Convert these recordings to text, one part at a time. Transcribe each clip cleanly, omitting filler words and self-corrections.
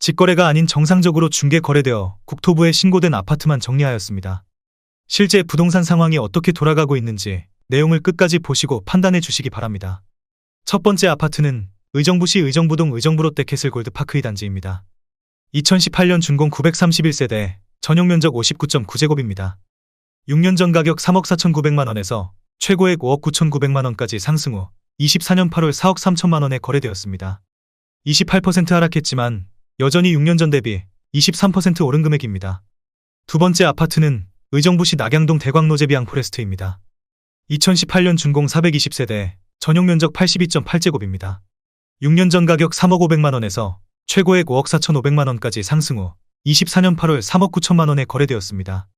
직거래가 아닌 정상적으로 중개 거래되어 국토부에 신고된 아파트만 정리하였습니다. 실제 부동산 상황이 어떻게 돌아가고 있는지 내용을 끝까지 보시고 판단해 주시기 바랍니다. 첫 번째 아파트는 의정부시 의정부동 의정부롯데 캐슬골드 파크 2단지입니다. 2018년 준공 931세대, 전용면적 59.9제곱입니다. 6년 전 가격 3억 4,900만원에서 최고액 5억 9,900만원까지 상승 후 24년 8월 4억 3천만원에 거래되었습니다. 28% 하락했지만 여전히 6년 전 대비 23% 오른 금액입니다. 두 번째 아파트는 의정부시 낙양동 대광로제비앙 포레스트입니다. 2018년 준공 420세대, 전용면적 82.8제곱입니다. 6년 전 가격 3억 500만원에서 최고액 5억 4,500만원까지 상승 후 24년 8월 3억 9천만원에 거래되었습니다.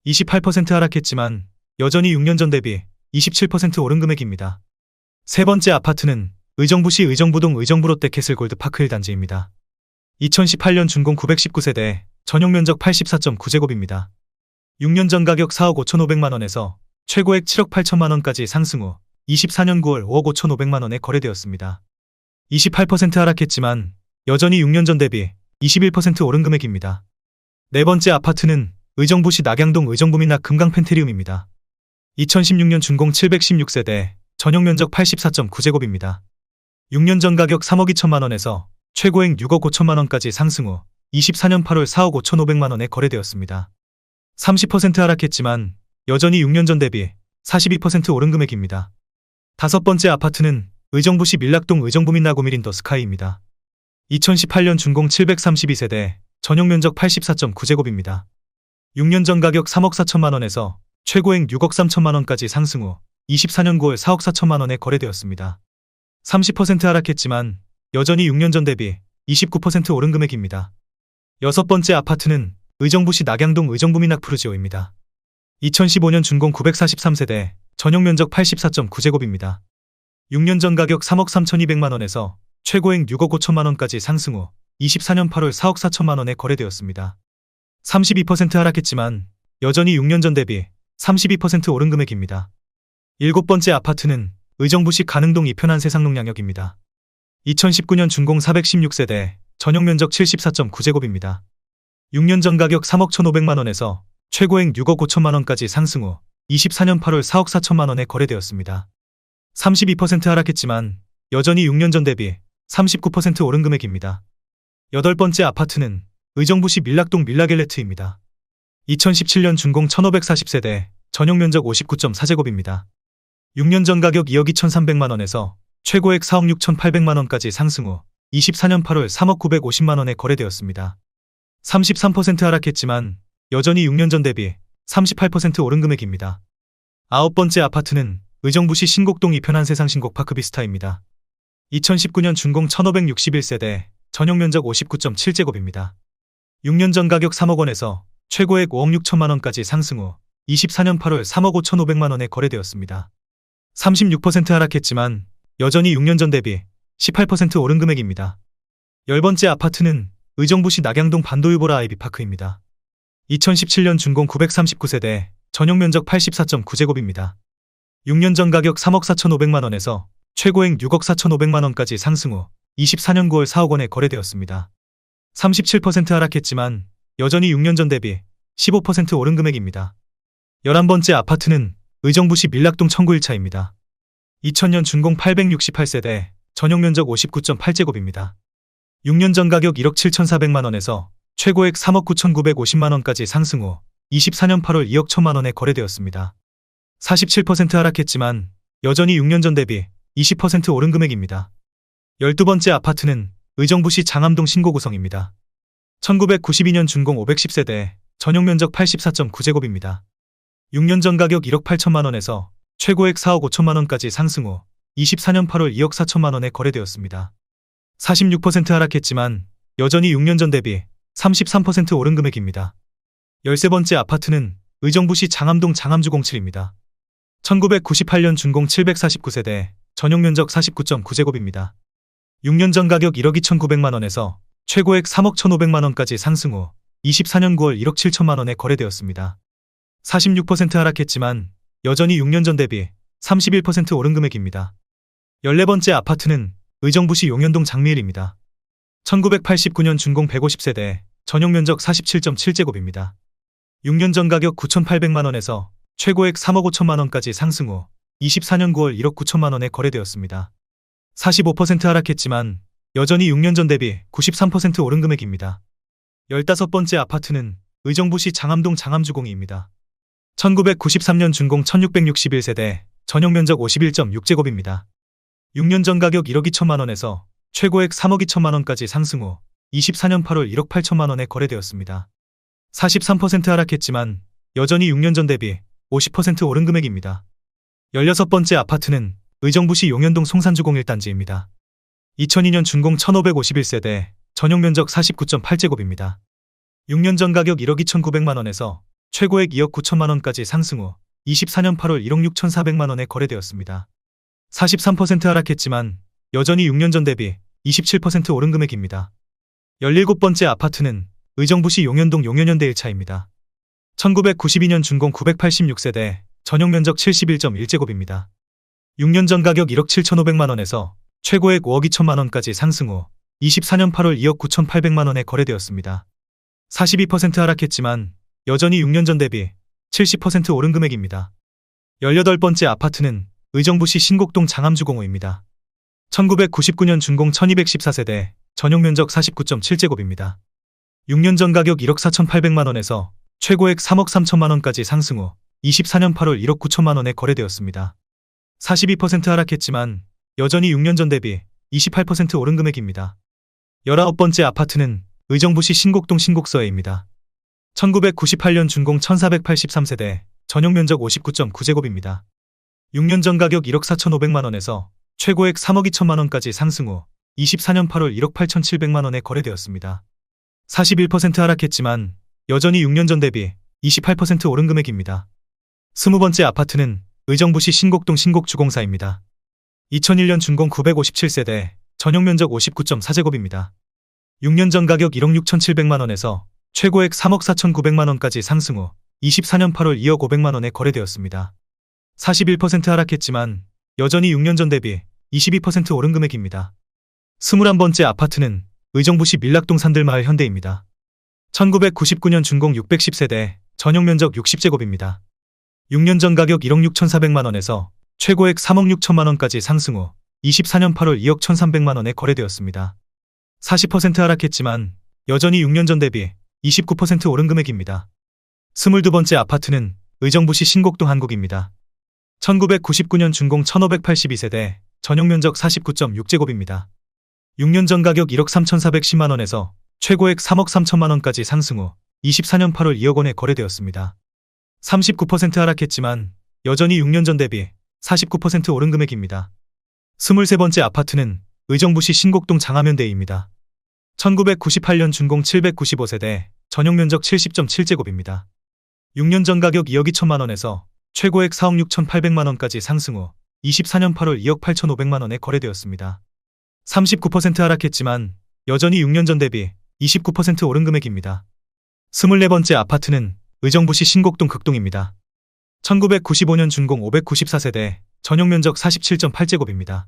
28% 하락했지만 여전히 6년 전 대비 27% 오른 금액입니다. 세 번째 아파트는 의정부시 의정부동 의정부롯데 캐슬골드 파크 1단지입니다. 2018년 준공 919세대, 전용면적 84.9제곱입니다. 6년 전 가격 4억 5,500만원에서 최고액 7억 8천만원까지 상승 후 24년 9월 5억 5,500만원에 거래되었습니다. 28% 하락했지만 여전히 6년 전 대비 21% 오른 금액입니다. 네 번째 아파트는 의정부시 낙양동 의정부민낙 금강펜트리움입니다. 2016년 준공 716세대, 전용면적 84.9제곱입니다. 6년 전 가격 3억 2천만원에서 최고액 6억 5천만원까지 상승 후 24년 8월 4억 5,500만원에 거래되었습니다. 30% 하락했지만 여전히 6년 전 대비 42% 오른 금액입니다. 다섯 번째 아파트는 의정부시 밀락동 의정부민낙 우미린더 스카이입니다. 2018년 준공 732세대, 전용면적 84.9제곱입니다. 6년 전 가격 3억 4천만원에서 최고액 6억 3천만원까지 상승 후 24년 9월 4억 4천만원에 거래되었습니다. 30% 하락했지만 여전히 6년 전 대비 29% 오른 금액입니다. 여섯 번째 아파트는 의정부시 낙양동 의정부민낙 푸르지오입니다. 2015년 준공 943세대, 전용면적 84.9제곱입니다. 6년 전 가격 3억 3,200만원에서 최고액 6억 5천만원까지 상승 후 24년 8월 4억 4천만원에 거래되었습니다. 32% 하락했지만 여전히 6년 전 대비 32% 오른 금액입니다. 일곱 번째 아파트는 의정부시 가능동 이편한 세상농양역입니다. 2019년 준공 416세대, 전용면적 74.9제곱입니다. 6년 전 가격 3억 1,500만원에서 최고액 6억 5천만원까지 상승 후 24년 8월 4억 4천만원에 거래되었습니다. 32% 하락했지만 여전히 6년 전 대비 39% 오른 금액입니다. 여덟 번째 아파트는 의정부시 밀락동 밀라겔레트입니다. 2017년 준공 1540세대, 전용면적 59.4제곱입니다. 6년 전 가격 2억 2,300만원에서 최고액 4억 6,800만원까지 상승 후 24년 8월 3억 950만원에 거래되었습니다. 33% 하락했지만 여전히 6년 전 대비 38% 오른 금액입니다. 아홉 번째 아파트는 의정부시 신곡동 이편한 세상 신곡파크 비스타입니다. 2019년 준공 1561세대, 전용면적 59.7제곱입니다. 6년 전 가격 3억 원에서 최고액 5억 6천만원까지 상승 후 24년 8월 3억 5,500만원에 거래되었습니다. 36% 하락했지만 여전히 6년 전 대비 18% 오른 금액입니다. 열 번째 아파트는 의정부시 낙양동 반도유보라 아이비파크입니다. 2017년 준공 939세대, 전용면적 84.9제곱입니다. 6년 전 가격 3억 4,500만원에서 최고액 6억 4,500만원까지 상승 후 24년 9월 4억 원에 거래되었습니다. 37% 하락했지만 여전히 6년 전 대비 15% 오른 금액입니다. 11번째 아파트는 의정부시 밀락동 청구 1차입니다. 2000년 준공 868세대, 전용면적 59.8제곱입니다. 6년 전 가격 1억 7,400만원에서 최고액 3억 9,950만원까지 상승 후 24년 8월 2억 1천만원에 거래되었습니다. 47% 하락했지만 여전히 6년 전 대비 20% 오른 금액입니다. 12번째 아파트는 의정부시 장암동 신고구성입니다. 1992년 준공 510세대, 전용면적 84.9제곱입니다. 6년 전 가격 1억 8천만원에서 최고액 4억 5천만원까지 상승 후 24년 8월 2억 4천만원에 거래되었습니다. 46% 하락했지만 여전히 6년 전 대비 33% 오른 금액입니다. 13번째 아파트는 의정부시 장암동 장암주07입니다. 1998년 준공 749세대, 전용면적 49.9제곱입니다. 6년 전 가격 1억 2,900만원에서 최고액 3억 1,500만원까지 상승 후 24년 9월 1억 7천만원에 거래되었습니다. 46% 하락했지만 여전히 6년 전 대비 31% 오른 금액입니다. 14번째 아파트는 의정부시 용현동 장미일입니다. 1989년 준공 150세대, 전용 면적 47.7제곱입니다. 6년 전 가격 9,800만원에서 최고액 3억 5천만원까지 상승 후 24년 9월 1억 9천만원에 거래되었습니다. 45% 하락했지만 여전히 6년 전 대비 93% 오른 금액입니다. 15번째 아파트는 의정부시 장암동 장암주공이입니다. 1993년 준공 1661세대, 전용 면적 51.6제곱입니다. 6년 전 가격 1억 2천만원에서 최고액 3억 2천만원까지 상승 후 24년 8월 1억 8천만원에 거래되었습니다. 43% 하락했지만 여전히 6년 전 대비 50% 오른 금액입니다. 16번째 아파트는 의정부시 용현동 송산주공 1단지입니다. 2002년 준공 1551세대, 전용 면적 49.8제곱입니다. 6년 전 가격 1억 2,900만원에서 최고액 2억 9천만원까지 상승 후 24년 8월 1억 6,400만원에 거래되었습니다. 43% 하락했지만 여전히 6년 전 대비 27% 오른 금액입니다. 17번째 아파트는 의정부시 용현동 용현현대 1차입니다. 1992년 준공 986세대, 전용 면적 71.1제곱입니다. 6년 전 가격 1억 7,500만원에서 최고액 5억 2천만원까지 상승 후 24년 8월 2억 9,800만원에 거래되었습니다. 42% 하락했지만 여전히 6년 전 대비 70% 오른 금액입니다. 18번째 아파트는 의정부시 신곡동 장암주공호입니다. 1999년 준공 1214세대, 전용 면적 49.7제곱입니다. 6년 전 가격 1억 4,800만원에서 최고액 3억 3천만원까지 상승 후 24년 8월 1억 9천만원에 거래되었습니다. 42% 하락했지만 여전히 6년 전 대비 28% 오른 금액입니다. 19번째 아파트는 의정부시 신곡동 신곡서해입니다. 1998년 준공 1483세대, 전용 면적 59.9제곱입니다. 6년 전 가격 1억 4,500만원에서 최고액 3억 2천만원까지 상승 후 24년 8월 1억 8,700만원에 거래되었습니다. 41% 하락했지만 여전히 6년 전 대비 28% 오른 금액입니다. 20번째 아파트는 의정부시 신곡동 신곡주공사입니다. 2001년 준공 957세대, 전용 면적 59.4제곱입니다. 6년 전 가격 1억 6,700만원에서 최고액 3억 4,900만원까지 상승 후 24년 8월 2억 500만원에 거래되었습니다. 41% 하락했지만 여전히 6년 전 대비 22% 오른 금액입니다. 21번째 아파트는 의정부시 밀락동 산들마을 현대입니다. 1999년 준공 610세대, 전용 면적 60제곱입니다. 6년 전 가격 1억 6,400만원에서 최고액 3억 6천만원까지 상승 후 24년 8월 2억 1,300만원에 거래되었습니다. 40% 하락했지만 여전히 6년 전 대비 29% 오른 금액입니다. 22번째 아파트는 의정부시 신곡동 한국입니다. 1999년 준공 1582세대, 전용 면적 49.6제곱입니다. 6년 전 가격 1억 3,410만원에서 최고액 3억 3천만원까지 상승 후 24년 8월 2억 원에 거래되었습니다. 39% 하락했지만 여전히 6년 전 대비 49% 오른 금액입니다. 23번째 아파트는 의정부시 신곡동 장암현대입니다. 1998년 준공 795세대, 전용 면적 70.7제곱입니다. 6년 전 가격 2억 2천만원에서 최고액 4억 6,800만원까지 상승 후 24년 8월 2억 8,500만원에 거래되었습니다. 39% 하락했지만 여전히 6년 전 대비 29% 오른 금액입니다. 24번째 아파트는 의정부시 신곡동 극동입니다. 1995년 준공 594세대, 전용 면적 47.8제곱입니다.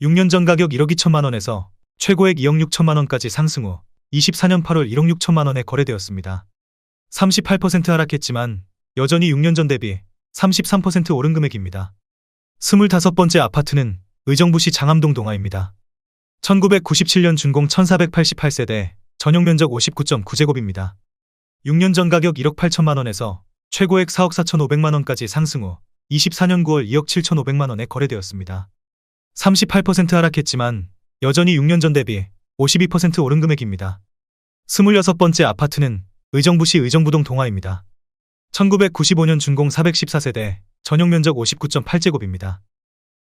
6년 전 가격 1억 2천만원에서 최고액 2억 6천만원까지 상승 후 24년 8월 1억 6천만원에 거래되었습니다. 38% 하락했지만 여전히 6년 전 대비 33% 오른 금액입니다. 25번째 아파트는 의정부시 장암동 동화입니다. 1997년 준공 1488세대, 전용 면적 59.9제곱입니다. 6년 전 가격 1억 8천만원에서 최고액 4억 4,500만원까지 상승 후 24년 9월 2억 7,500만원에 거래되었습니다. 38% 하락했지만 여전히 6년 전 대비 52% 오른 금액입니다. 26번째 아파트는 의정부시 의정부동 동화입니다. 1995년 준공 414세대, 전용 면적 59.8제곱입니다.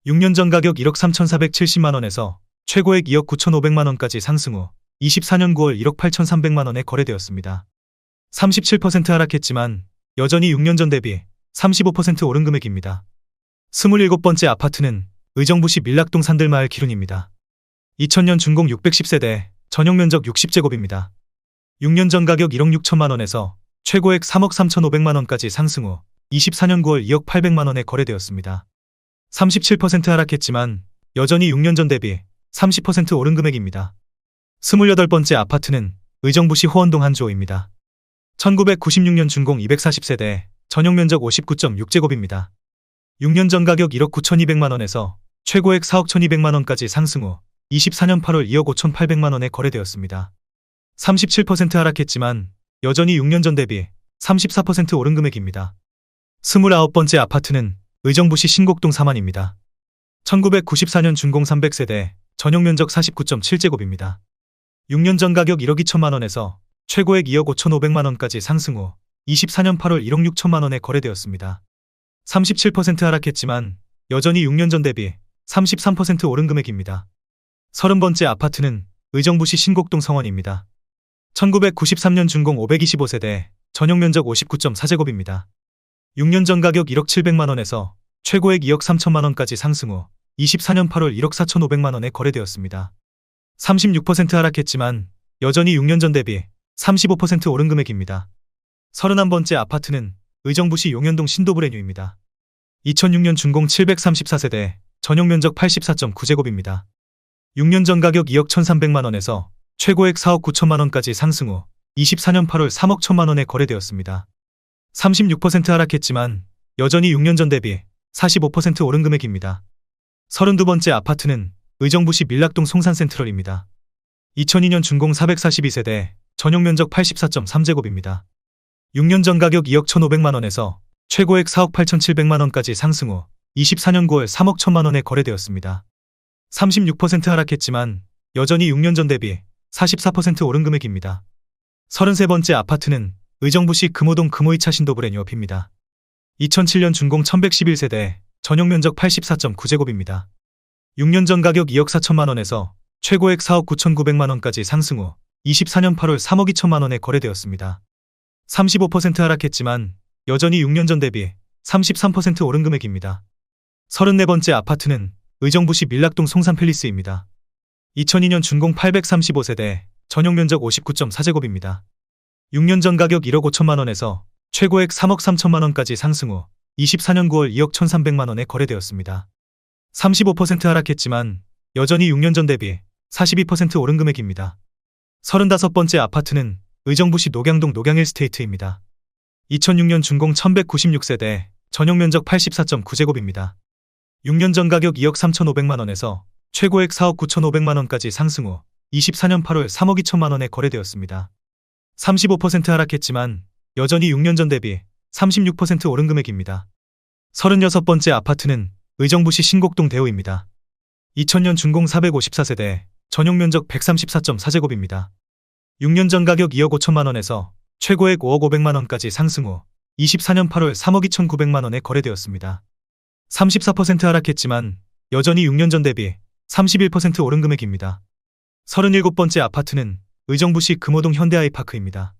6년 전 가격 1억 3,470만원에서 최고액 2억 9,500만원까지 상승 후 24년 9월 1억 8,300만원에 거래되었습니다. 37% 하락했지만 여전히 6년 전 대비 35% 오른 금액입니다. 27번째 아파트는 의정부시 밀락동 산들마을 기룬입니다. 2000년 준공 610세대, 전용 면적 60제곱입니다. 6년 전 가격 1억 6천만원에서 최고액 3억 3,500만원까지 상승 후 24년 9월 2억 800만원에 거래되었습니다. 37% 하락했지만 여전히 6년 전 대비 30% 오른 금액입니다. 28번째 아파트는 의정부시 호원동 한주호입니다. 1996년 준공 240세대, 전용면적 59.6제곱입니다. 6년 전 가격 1억 9,200만원에서 최고액 4억 1,200만원까지 상승 후 24년 8월 2억 5,800만원에 거래되었습니다. 37% 하락했지만 여전히 6년 전 대비 34% 오른 금액입니다. 29번째 아파트는 의정부시 신곡동 사만입니다. 1994년 준공 300세대, 전용면적 49.7제곱입니다. 6년 전 가격 1억 2천만원에서 최고액 2억 5,500만원까지 상승 후 24년 8월 1억 6천만원에 거래되었습니다. 37% 하락했지만 여전히 6년 전 대비 33% 오른 금액입니다. 30번째 아파트는 의정부시 신곡동 성원입니다. 1993년 준공 525세대, 전용면적 59.4제곱입니다. 6년 전 가격 1억 700만원에서 최고액 2억 3천만원까지 상승 후 24년 8월 1억 4,500만원에 거래되었습니다. 36% 하락했지만 여전히 6년 전 대비 35% 오른 금액입니다. 31번째 아파트는 의정부시 용현동 신도브레뉴입니다. 2006년 준공 734세대, 전용면적 84.9제곱입니다. 6년 전 가격 2억 1,300만원에서 최고액 4억 9천만원까지 상승 후 24년 8월 3억 1천만원에 거래되었습니다. 36% 하락했지만 여전히 6년 전 대비 45% 오른 금액입니다. 32번째 아파트는 의정부시 밀락동 송산센트럴입니다. 2002년 준공 442세대, 전용면적 84.3제곱입니다. 6년 전 가격 2억 1,500만원에서 최고액 4억 8,700만원까지 상승 후 24년 9월 3억 1천만원에 거래되었습니다. 36% 하락했지만 여전히 6년 전 대비 44% 오른 금액입니다. 33번째 아파트는 의정부시 금호동 금호이차 신도브레뉴 옆입니다. 2007년 준공 1111세대, 전용면적 84.9제곱입니다. 6년 전 가격 2억 4천만원에서 최고액 4억 9,900만원까지 상승 후 24년 8월 3억 2천만원에 거래되었습니다. 35% 하락했지만 여전히 6년 전 대비 33% 오른 금액입니다. 34번째 아파트는 의정부시 밀락동 송산팰리스입니다. 2002년 준공 835세대, 전용면적 59.4제곱입니다. 6년 전 가격 1억 5천만원에서 최고액 3억 3천만원까지 상승 후 24년 9월 2억 1,300만원에 거래되었습니다. 35% 하락했지만 여전히 6년 전 대비 42% 오른 금액입니다. 35번째 아파트는 의정부시 녹양동 녹양힐스테이트입니다. 2006년 준공 1196세대, 전용면적 84.9제곱입니다. 6년 전 가격 2억 3,500만원에서 최고액 4억 9,500만원까지 상승 후 24년 8월 3억 2천만원에 거래되었습니다. 35% 하락했지만 여전히 6년 전 대비 36% 오른 금액입니다. 36번째 아파트는 의정부시 신곡동 대우입니다. 2000년 준공 454세대, 전용면적 134.4제곱입니다. 6년 전 가격 2억 5천만원에서 최고액 5억 500만원까지 상승 후 24년 8월 3억 2,900만원에 거래되었습니다. 34% 하락했지만 여전히 6년 전 대비 31% 오른 금액입니다. 37번째 아파트는 의정부시 금호동 현대아이파크입니다.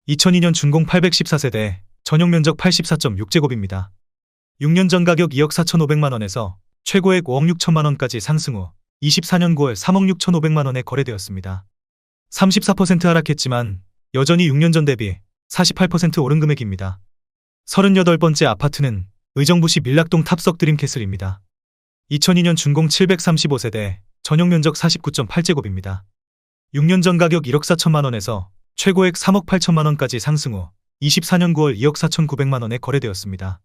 2002년 준공 814세대, 전용면적 84.6제곱입니다. 6년 전 가격 2억 4,500만원에서 최고액 5억 6천만원까지 상승 후 24년 9월 3억 6,500만원에 거래되었습니다. 34% 하락했지만 여전히 6년 전 대비 48% 오른 금액입니다. 38번째 아파트는 의정부시 밀락동 탑석 드림캐슬입니다. 2002년 준공 735세대, 전용면적 49.8제곱입니다. 6년 전 가격 1억 4천만원에서 최고액 3억 8천만원까지 상승 후 24년 9월 2억 4,900만원에 거래되었습니다.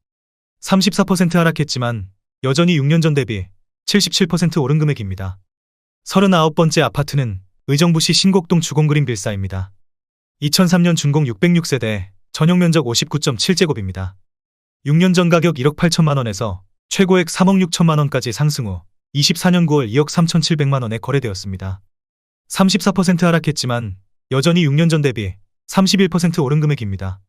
34% 하락했지만 여전히 6년 전 대비 77% 오른 금액입니다. 39번째 아파트는 의정부시 신곡동 주공그린 빌사입니다. 2003년 준공 606세대, 전용면적 59.7제곱입니다. 6년 전 가격 1억 8천만원에서 최고액 3억 6천만원까지 상승 후 24년 9월 2억 3,700만원에 거래되었습니다. 34% 하락했지만 여전히 6년 전 대비 31% 오른 금액입니다.